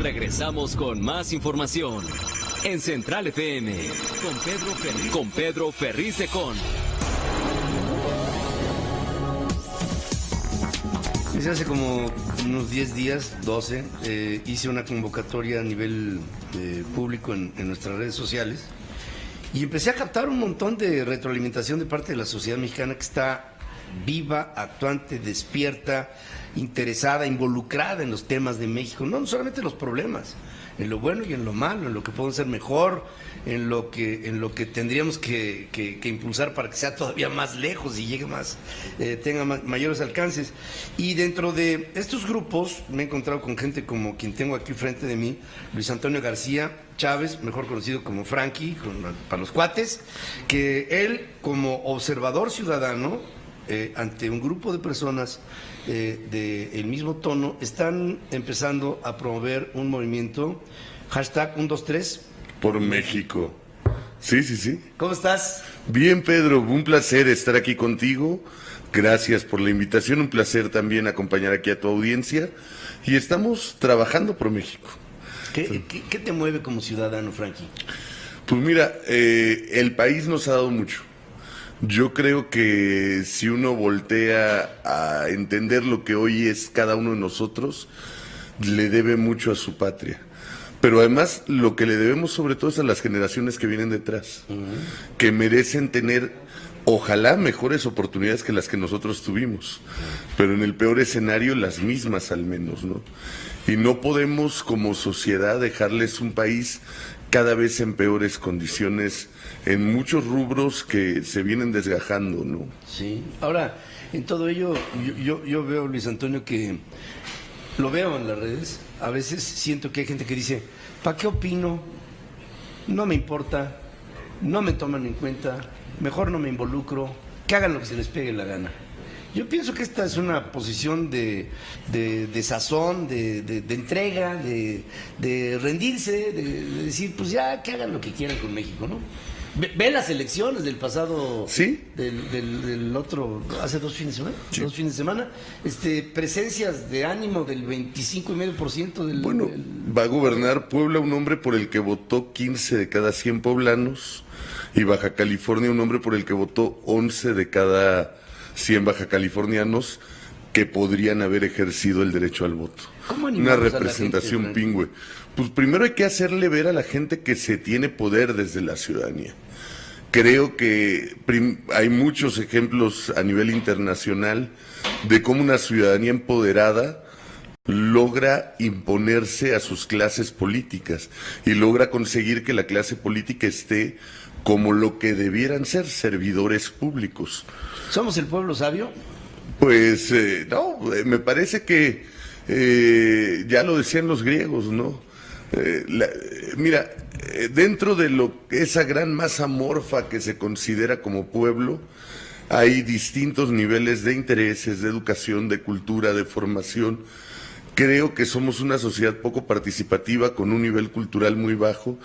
Regresamos con más información en Central FM con Pedro Ferriz de Con. Desde hace como unos 10 días, 12, hice una convocatoria a nivel público en nuestras redes sociales y empecé a captar un montón de retroalimentación de parte de la sociedad mexicana que está viva, actuante, despierta, interesada, involucrada en los temas de México, no solamente los problemas, en lo bueno y en lo malo, en lo que podemos ser mejor, en lo que tendríamos que impulsar para que sea todavía más lejos y llegue más, tenga mayores alcances. Y dentro de estos grupos me he encontrado con gente como quien tengo aquí frente de mí, Luis Antonio García Chávez, mejor conocido como Frankie, para los cuates, que él como observador ciudadano, ante un grupo de personas del mismo tono, están empezando a promover un movimiento, hashtag 123 por México. Sí. ¿Cómo estás? Bien, Pedro, un placer estar aquí contigo. Gracias por la invitación, un placer también acompañar aquí a tu audiencia. Y estamos trabajando por México. ¿Qué te mueve como ciudadano, Frankie? Pues mira, el país nos ha dado mucho. Yo creo que si uno voltea a entender lo que hoy es cada uno de nosotros, le debe mucho a su patria. Pero además lo que le debemos sobre todo es a las generaciones que vienen detrás, que merecen tener, ojalá, mejores oportunidades que las que nosotros tuvimos, pero en el peor escenario las mismas al menos, ¿no? Y no podemos como sociedad dejarles un país cada vez en peores condiciones en muchos rubros que se vienen desgajando, ¿no? Sí. Ahora, en todo ello, yo veo, Luis Antonio, que lo veo en las redes, a veces siento que hay gente que dice, ¿para qué opino? No me importa, no me toman en cuenta, mejor no me involucro, que hagan lo que se les pegue la gana. Yo pienso que esta es una posición de sazón, de entrega, de rendirse, de decir, pues ya, que hagan lo que quieran con México, ¿no? Ve las elecciones del pasado, ¿sí? del otro, hace 2 fines de semana, sí. 2 fines de semana, presencias de ánimo del 25,5% del... Bueno, va a gobernar Puebla un hombre por el que votó 15 de cada 100 poblanos, y Baja California un hombre por el que votó 11 de cada 100 bajacalifornianos que podrían haber ejercido el derecho al voto. Una representación pingüe. Pues primero hay que hacerle ver a la gente que se tiene poder desde la ciudadanía. Creo que hay muchos ejemplos a nivel internacional de cómo una ciudadanía empoderada logra imponerse a sus clases políticas y logra conseguir que la clase política esté como lo que debieran ser, servidores públicos. ¿Somos el pueblo sabio? Pues no, me parece que ya lo decían los griegos, ¿no? Mira, dentro de esa gran masa amorfa que se considera como pueblo, hay distintos niveles de intereses, de educación, de cultura, de formación. Creo que somos una sociedad poco participativa, con un nivel cultural muy bajo,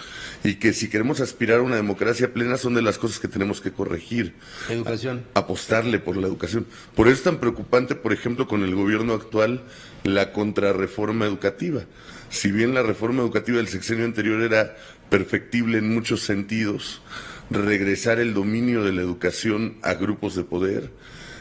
y que si queremos aspirar a una democracia plena son de las cosas que tenemos que corregir. Educación. Apostarle por la educación. Por eso es tan preocupante, por ejemplo, con el gobierno actual, la contrarreforma educativa. Si bien la reforma educativa del sexenio anterior era perfectible en muchos sentidos, regresar el dominio de la educación a grupos de poder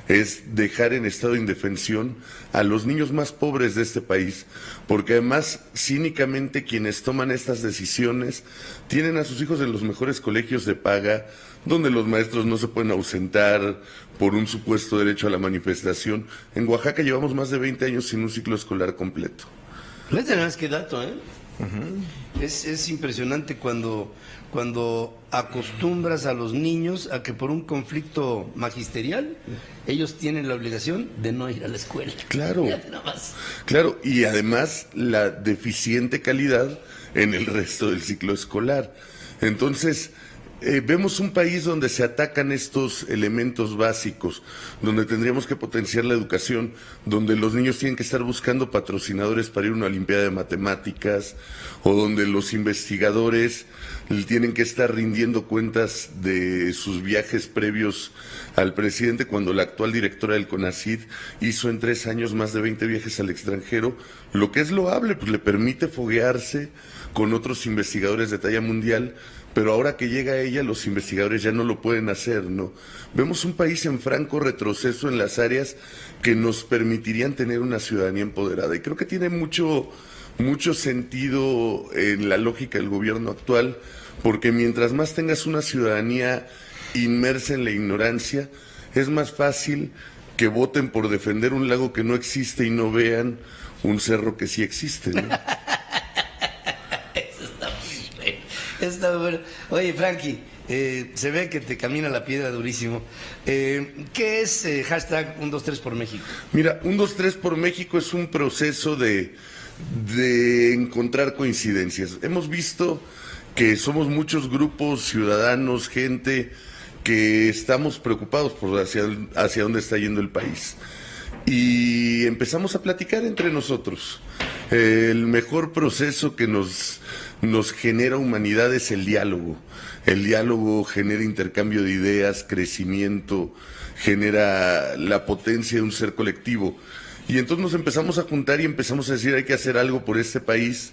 es dejar en estado de indefensión a los niños más pobres de este país, porque además cínicamente quienes toman estas decisiones tienen a sus hijos en los mejores colegios de paga, donde los maestros no se pueden ausentar por un supuesto derecho a la manifestación. En Oaxaca llevamos más de 20 años sin un ciclo escolar completo. No tenés qué dato, ¿eh? Es impresionante cuando acostumbras a los niños a que por un conflicto magisterial ellos tienen la obligación de no ir a la escuela. Claro, Nada más. claro, y además la deficiente calidad en el resto del ciclo escolar. Entonces, vemos un país donde se atacan estos elementos básicos, donde tendríamos que potenciar la educación, donde los niños tienen que estar buscando patrocinadores para ir a una olimpiada de matemáticas, o donde los investigadores tienen que estar rindiendo cuentas de sus viajes previos al presidente, cuando la actual directora del CONACYT hizo en 3 años más de 20 viajes al extranjero, lo que es loable, pues le permite foguearse con otros investigadores de talla mundial. Pero ahora que llega ella, los investigadores ya no lo pueden hacer, ¿no? Vemos un país en franco retroceso en las áreas que nos permitirían tener una ciudadanía empoderada. Y creo que tiene mucho sentido en la lógica del gobierno actual, porque mientras más tengas una ciudadanía inmersa en la ignorancia, es más fácil que voten por defender un lago que no existe y no vean un cerro que sí existe, ¿no? Está bueno. Oye, Frankie, se ve que te camina la piedra durísimo. ¿Qué es hashtag 123 por México? Mira, 123 por México es un proceso de encontrar coincidencias. Hemos visto que somos muchos grupos, ciudadanos, gente que estamos preocupados por hacia dónde está yendo el país. Y empezamos a platicar entre nosotros. El mejor proceso que nos genera humanidad es el diálogo. El diálogo genera intercambio de ideas, crecimiento, genera la potencia de un ser colectivo. Y entonces nos empezamos a juntar y empezamos a decir hay que hacer algo por este país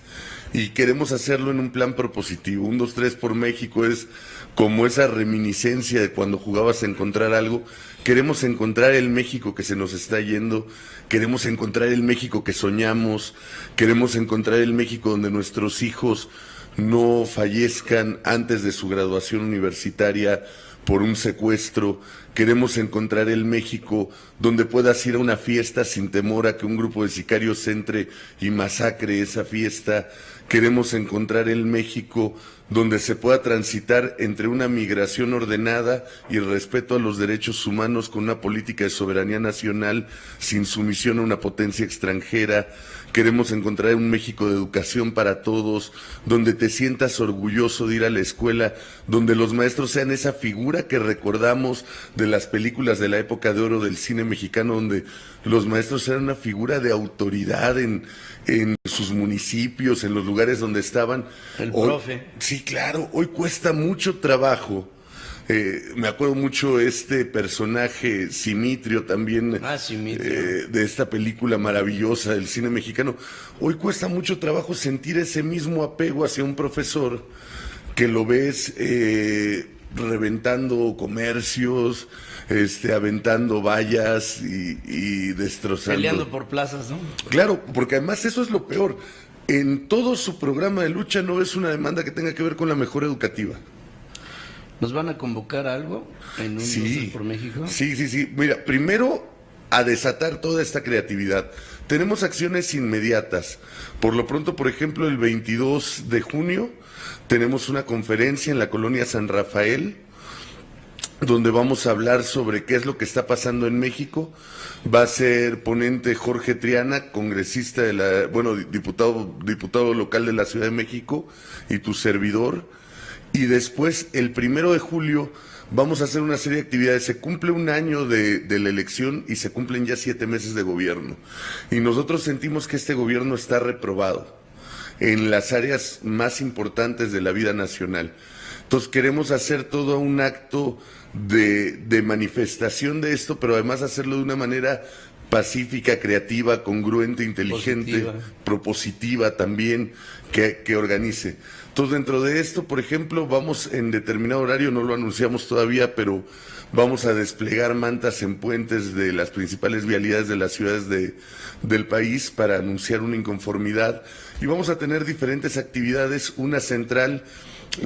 y queremos hacerlo en un plan propositivo. 123 por México es como esa reminiscencia de cuando jugabas a encontrar algo. Queremos encontrar el México que se nos está yendo, queremos encontrar el México que soñamos, queremos encontrar el México donde nuestros hijos no fallezcan antes de su graduación universitaria por un secuestro. Queremos encontrar el México donde puedas ir a una fiesta sin temor a que un grupo de sicarios entre y masacre esa fiesta. Queremos encontrar el México donde se pueda transitar entre una migración ordenada y el respeto a los derechos humanos con una política de soberanía nacional sin sumisión a una potencia extranjera. Queremos encontrar un México de educación para todos, donde te sientas orgulloso de ir a la escuela, donde los maestros sean esa figura que recordamos de las películas de la época de oro del cine mexicano, donde los maestros eran una figura de autoridad en sus municipios, en los lugares donde estaban. El profe. Sí, claro, hoy cuesta mucho trabajo. Me acuerdo mucho este personaje, Simitrio, también, Simitrio. de esta película maravillosa del cine mexicano. Hoy cuesta mucho trabajo sentir ese mismo apego hacia un profesor que lo ves reventando comercios, aventando vallas y destrozando. Peleando por plazas, ¿no? Claro, porque además eso es lo peor. En todo su programa de lucha no ves una demanda que tenga que ver con la mejora educativa. ¿Nos van a convocar a algo en 123 por México? Sí. Mira, primero a desatar toda esta creatividad. Tenemos acciones inmediatas. Por lo pronto, por ejemplo, el 22 de junio tenemos una conferencia en la colonia San Rafael, donde vamos a hablar sobre qué es lo que está pasando en México. Va a ser ponente Jorge Triana, congresista diputado local de la Ciudad de México, y tu servidor. Y después, el 1 de julio, vamos a hacer una serie de actividades. Se cumple un año de la elección y se cumplen ya 7 meses de gobierno. Y nosotros sentimos que este gobierno está reprobado en las áreas más importantes de la vida nacional. Entonces queremos hacer todo un acto de manifestación de esto, pero además hacerlo de una manera pacífica, creativa, congruente, inteligente, propositiva también, que organice. Entonces, dentro de esto, por ejemplo, vamos en determinado horario, no lo anunciamos todavía, pero vamos a desplegar mantas en puentes de las principales vialidades de las ciudades del país para anunciar una inconformidad. Y vamos a tener diferentes actividades, una central,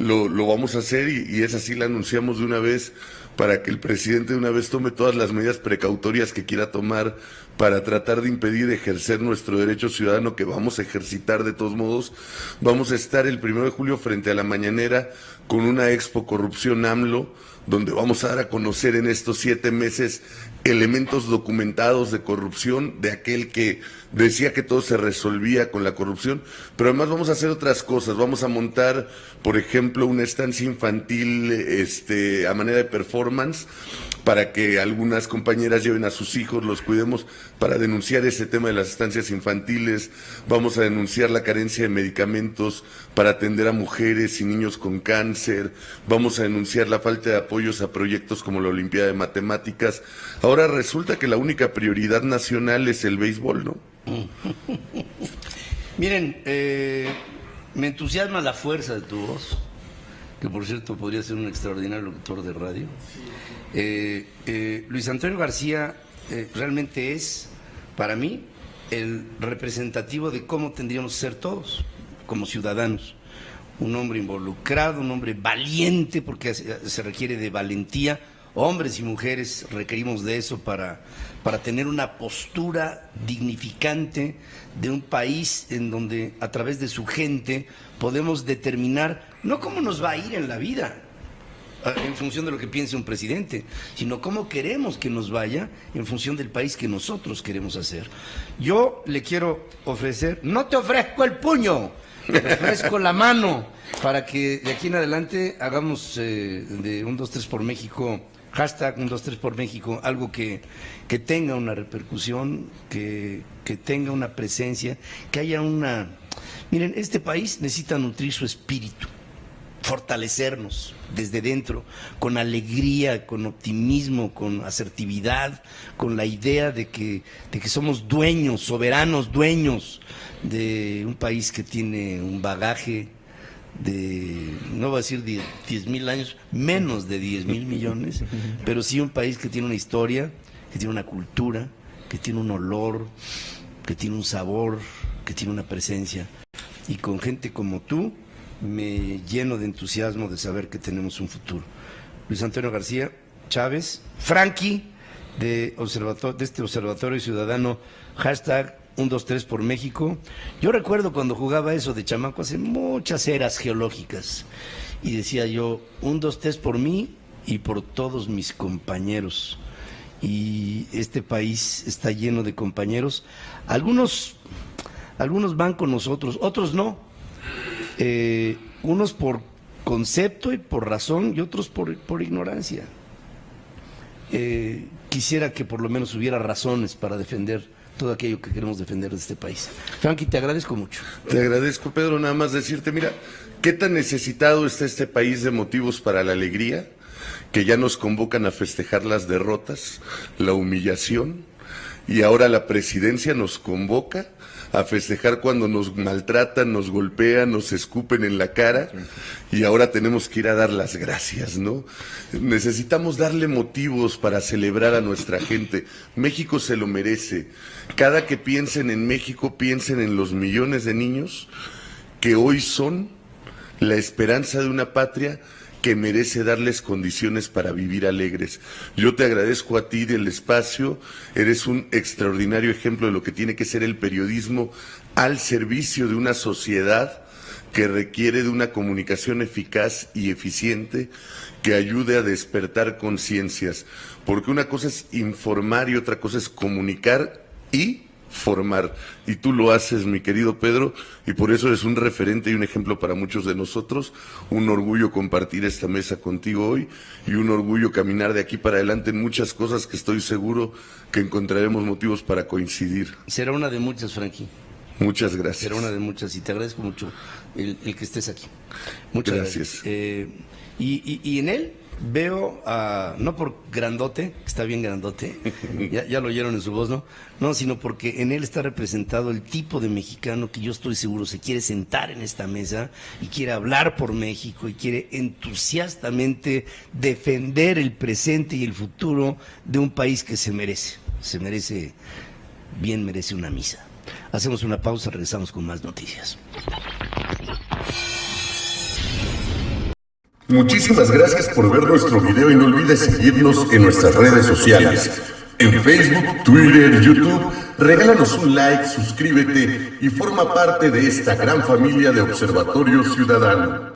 lo vamos a hacer y esa sí la anunciamos de una vez para que el presidente de una vez tome todas las medidas precautorias que quiera tomar para tratar de impedir ejercer nuestro derecho ciudadano, que vamos a ejercitar de todos modos. Vamos a estar el 1 de julio frente a la Mañanera con una expo Corrupción AMLO, donde vamos a dar a conocer en estos 7 meses elementos documentados de corrupción, de aquel que decía que todo se resolvía con la corrupción, pero además vamos a hacer otras cosas. Vamos a montar, por ejemplo, una estancia infantil a manera de performance, para que algunas compañeras lleven a sus hijos, los cuidemos, para denunciar ese tema de las estancias infantiles. Vamos a denunciar la carencia de medicamentos para atender a mujeres y niños con cáncer. Vamos a denunciar la falta de apoyos a proyectos como la Olimpiada de Matemáticas. Ahora resulta que la única prioridad nacional es el béisbol, ¿no? Miren, me entusiasma la fuerza de tu voz, que por cierto podría ser un extraordinario locutor de radio. Luis Antonio García realmente es, para mí, el representativo de cómo tendríamos que ser todos, como ciudadanos. Un hombre involucrado, un hombre valiente, porque se requiere de valentía. Hombres y mujeres requerimos de eso para tener una postura dignificante de un país en donde a través de su gente podemos determinar no cómo nos va a ir en la vida en función de lo que piense un presidente, sino cómo queremos que nos vaya en función del país que nosotros queremos hacer. Yo le quiero ofrecer, no te ofrezco el puño, te ofrezco la mano, para que de aquí en adelante hagamos de un 2-3 por México, hashtag un 2-3 por México, algo que tenga una repercusión, que tenga una presencia, que haya una... Miren, este país necesita nutrir su espíritu, fortalecernos desde dentro, con alegría, con optimismo, con asertividad, con la idea de que somos dueños, soberanos, dueños de un país que tiene un bagaje de, no voy a decir 10,000 años, menos de 10,000 millones, pero sí un país que tiene una historia, que tiene una cultura, que tiene un olor, que tiene un sabor, que tiene una presencia. Y con gente como tú, me lleno de entusiasmo de saber que tenemos un futuro. Luis Antonio García Chávez, Frankie, de este Observatorio Ciudadano, hashtag 1-2-3 por México. Yo recuerdo cuando jugaba eso de chamaco hace muchas eras geológicas, y decía yo, 1-2-3 por mí y por todos mis compañeros. Y este país está lleno de compañeros. Algunos van con nosotros, otros no. Unos por concepto y por razón, y otros por ignorancia. Quisiera que por lo menos hubiera razones para defender todo aquello que queremos defender de este país. Frankie, te agradezco mucho. Te agradezco, Pedro, nada más decirte, mira, qué tan necesitado está este país de motivos para la alegría, que ya nos convocan a festejar las derrotas, la humillación, y ahora la presidencia nos convoca a festejar cuando nos maltratan, nos golpean, nos escupen en la cara, y ahora tenemos que ir a dar las gracias, ¿no? Necesitamos darle motivos para celebrar a nuestra gente. México se lo merece. Cada que piensen en México, piensen en los millones de niños que hoy son la esperanza de una patria que merece darles condiciones para vivir alegres. Yo te agradezco a ti del espacio, eres un extraordinario ejemplo de lo que tiene que ser el periodismo al servicio de una sociedad que requiere de una comunicación eficaz y eficiente que ayude a despertar conciencias, porque una cosa es informar y otra cosa es comunicar y formar, y tú lo haces, mi querido Pedro, y por eso eres un referente y un ejemplo para muchos de nosotros. Un orgullo compartir esta mesa contigo hoy, y un orgullo caminar de aquí para adelante en muchas cosas que estoy seguro que encontraremos motivos para coincidir. Será una de muchas, Frankie. Muchas gracias. Será una de muchas, y te agradezco mucho el que estés aquí. Muchas gracias. Y en él veo, no por grandote, que está bien grandote, ya lo oyeron en su voz, no, sino porque en él está representado el tipo de mexicano que yo estoy seguro se quiere sentar en esta mesa y quiere hablar por México y quiere entusiastamente defender el presente y el futuro de un país que se merece una misa. Hacemos una pausa, regresamos con más noticias. Muchísimas gracias por ver nuestro video y no olvides seguirnos en nuestras redes sociales. En Facebook, Twitter, YouTube, regálanos un like, suscríbete y forma parte de esta gran familia de Observatorio Ciudadano.